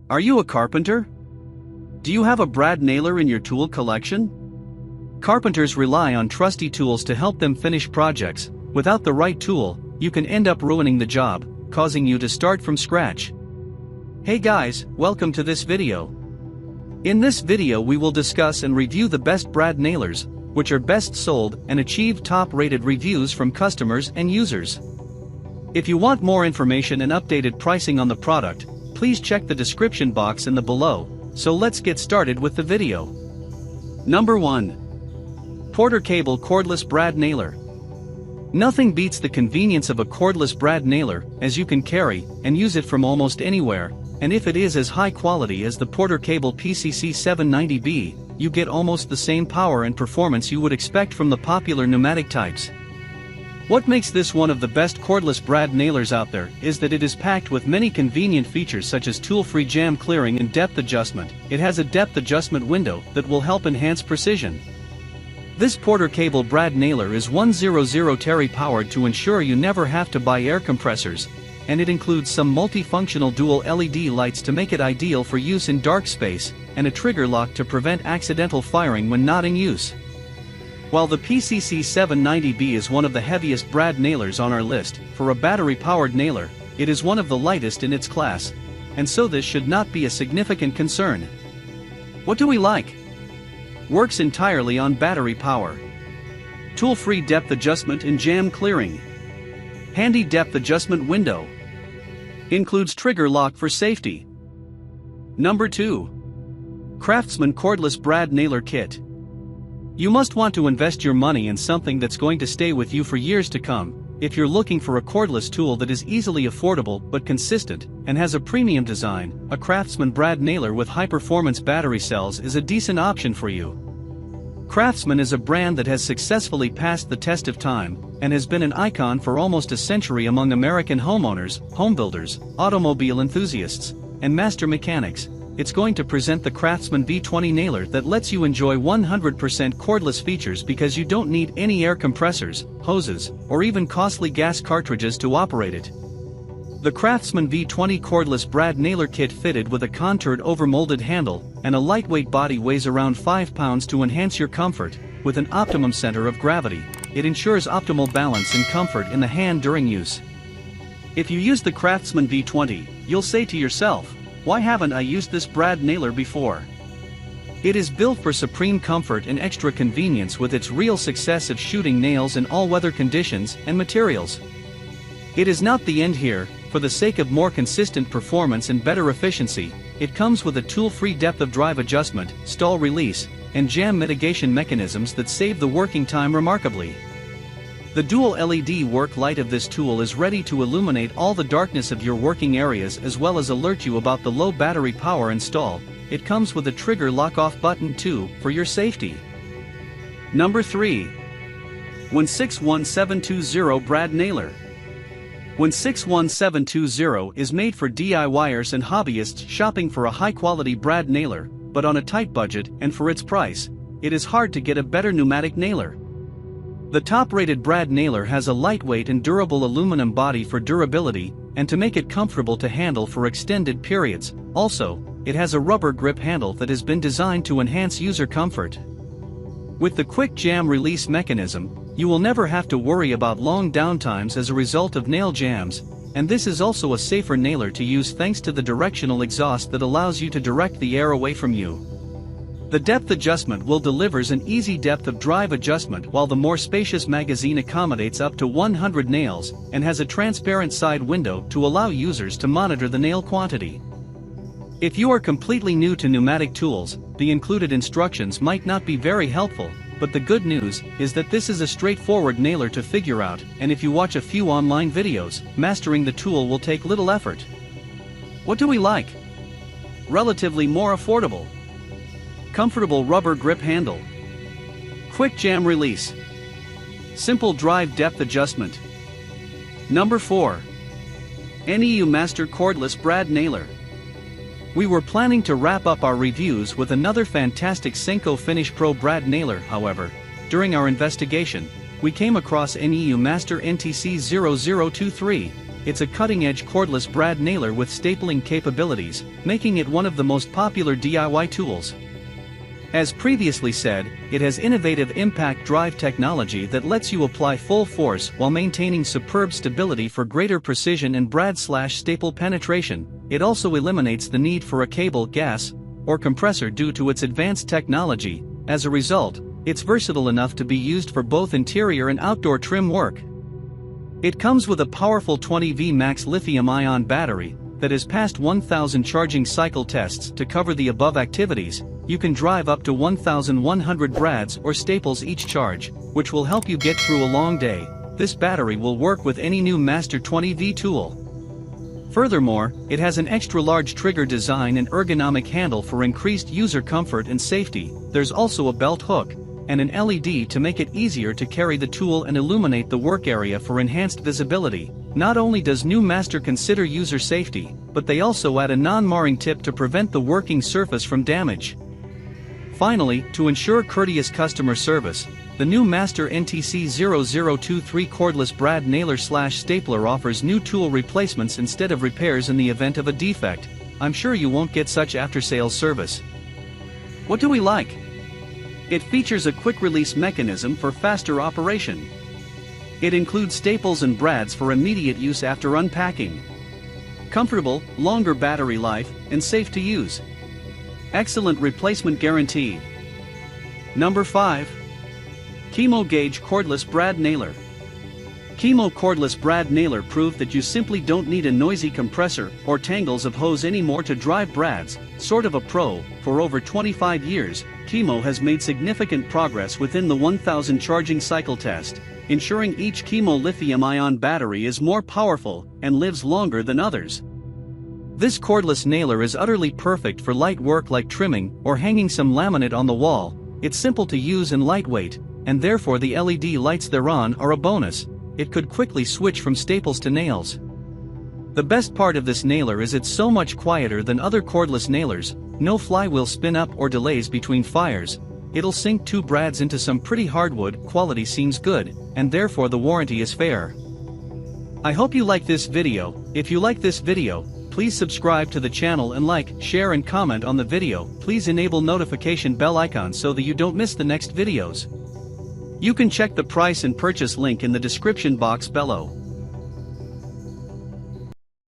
Are you a carpenter? Do you have a brad nailer in your tool collection? Carpenters rely on trusty tools to help them finish projects. Without the right tool, you can end up ruining the job, causing you to start from scratch. Hey guys, welcome to this video. In this video we will discuss and review the best brad nailers, which are best sold and achieved top-rated reviews from customers and users. If you want more information and updated pricing on the product, please check the description box in the below. So let's get started with the video. Number 1. PORTERCABLE Cordless Brad Nailer. Nothing beats the convenience of a cordless brad nailer, as you can carry and use it from almost anywhere, and if it is as high quality as the PORTERCABLE PCC 790B, you get almost the same power and performance you would expect from the popular pneumatic types. What makes this one of the best cordless brad nailers out there is that it is packed with many convenient features such as tool-free jam clearing and depth adjustment. It has a depth adjustment window that will help enhance precision. This PORTERCABLE brad nailer is 100 Terry powered to ensure you never have to buy air compressors, and it includes some multifunctional dual LED lights to make it ideal for use in dark space, and a trigger lock to prevent accidental firing when not in use. While the PCC 790B is one of the heaviest brad nailers on our list, for a battery-powered nailer, it is one of the lightest in its class, and so this should not be a significant concern. What do we like? Works entirely on battery power. Tool-free depth adjustment and jam clearing. Handy depth adjustment window. Includes trigger lock for safety. Number 2. Craftsman Cordless Brad Nailer Kit. You must want to invest your money in something that's going to stay with you for years to come. If you're looking for a cordless tool that is easily affordable but consistent, and has a premium design, a Craftsman brad nailer with high-performance battery cells is a decent option for you. Craftsman is a brand that has successfully passed the test of time, and has been an icon for almost a century among American homeowners, homebuilders, automobile enthusiasts, and master mechanics. It's going to present the Craftsman V20 nailer that lets you enjoy 100% cordless features because you don't need any air compressors, hoses, or even costly gas cartridges to operate it. The Craftsman V20 cordless brad nailer kit fitted with a contoured overmolded handle, and a lightweight body weighs around 5 pounds to enhance your comfort. With an optimum center of gravity, it ensures optimal balance and comfort in the hand during use. If you use the Craftsman V20, you'll say to yourself, "Why haven't I used this brad nailer before?" It is built for supreme comfort and extra convenience with its real success of shooting nails in all weather conditions and materials. It is not the end here. For the sake of more consistent performance and better efficiency, it comes with a tool-free depth of drive adjustment, stall release, and jam mitigation mechanisms that save the working time remarkably. The dual LED work light of this tool is ready to illuminate all the darkness of your working areas as well as alert you about the low battery power install. It comes with a trigger lock-off button too, for your safety. Number 3. 161720 Brad Nailer. 161720 is made for DIYers and hobbyists shopping for a high-quality brad nailer, but on a tight budget, and for its price, it is hard to get a better pneumatic nailer. The top-rated brad nailer has a lightweight and durable aluminum body for durability, and to make it comfortable to handle for extended periods. Also, it has a rubber grip handle that has been designed to enhance user comfort. With the quick jam release mechanism, you will never have to worry about long downtimes as a result of nail jams, and this is also a safer nailer to use thanks to the directional exhaust that allows you to direct the air away from you. The depth adjustment will delivers an easy depth of drive adjustment, while the more spacious magazine accommodates up to 100 nails, and has a transparent side window to allow users to monitor the nail quantity. If you are completely new to pneumatic tools, the included instructions might not be very helpful, but the good news is that this is a straightforward nailer to figure out, and if you watch a few online videos, mastering the tool will take little effort. What do we like? Relatively more affordable. Comfortable rubber grip handle. Quick jam release. Simple drive depth adjustment. Number 4. neumaster Cordless Brad Nailer. We were planning to wrap up our reviews with another fantastic Senko Finish Pro brad nailer. However, during our investigation, we came across neumaster NTC 0023, it's a cutting-edge cordless brad nailer with stapling capabilities, making it one of the most popular DIY tools. As previously said, it has innovative impact drive technology that lets you apply full force while maintaining superb stability for greater precision and brad/staple penetration. It also eliminates the need for a cable, gas, or compressor due to its advanced technology. As a result, it's versatile enough to be used for both interior and outdoor trim work. It comes with a powerful 20V max lithium-ion battery that has passed 1,000 charging cycle tests. To cover the above activities, you can drive up to 1,100 brads or staples each charge, which will help you get through a long day. This battery will work with any neumaster 20V tool. Furthermore, it has an extra-large trigger design and ergonomic handle for increased user comfort and safety. There's also a belt hook and an LED to make it easier to carry the tool and illuminate the work area for enhanced visibility. Not only does neumaster consider user safety, but they also add a non-marring tip to prevent the working surface from damage. Finally, to ensure courteous customer service, the neumaster NTC0023 cordless brad nailer/stapler offers new tool replacements instead of repairs in the event of a defect. I'm sure you won't get such after-sales service. What do we like? It features a quick-release mechanism for faster operation. It includes staples and brads for immediate use after unpacking. Comfortable, longer battery life, and safe to use. Excellent replacement guarantee. Number 5. KIMO Gauge Cordless Brad Nailer. KIMO Cordless Brad Nailer proved that you simply don't need a noisy compressor or tangles of hose anymore to drive brads. Sort of a pro. For over 25 years, KIMO has made significant progress within the 1,000 charging cycle test, ensuring each KIMO lithium-ion battery is more powerful and lives longer than others. This cordless nailer is utterly perfect for light work like trimming or hanging some laminate on the wall. It's simple to use and lightweight, and therefore the LED lights thereon are a bonus. It could quickly switch from staples to nails. The best part of this nailer is it's so much quieter than other cordless nailers. No flywheel spin up or delays between fires. It'll sink 2 brads into some pretty hardwood. Quality seems good, and therefore the warranty is fair. I hope you like this video. If you like this video, please subscribe to the channel and like, share and comment on the video. Please enable notification bell icon so that you don't miss the next videos. You can check the price and purchase link in the description box below.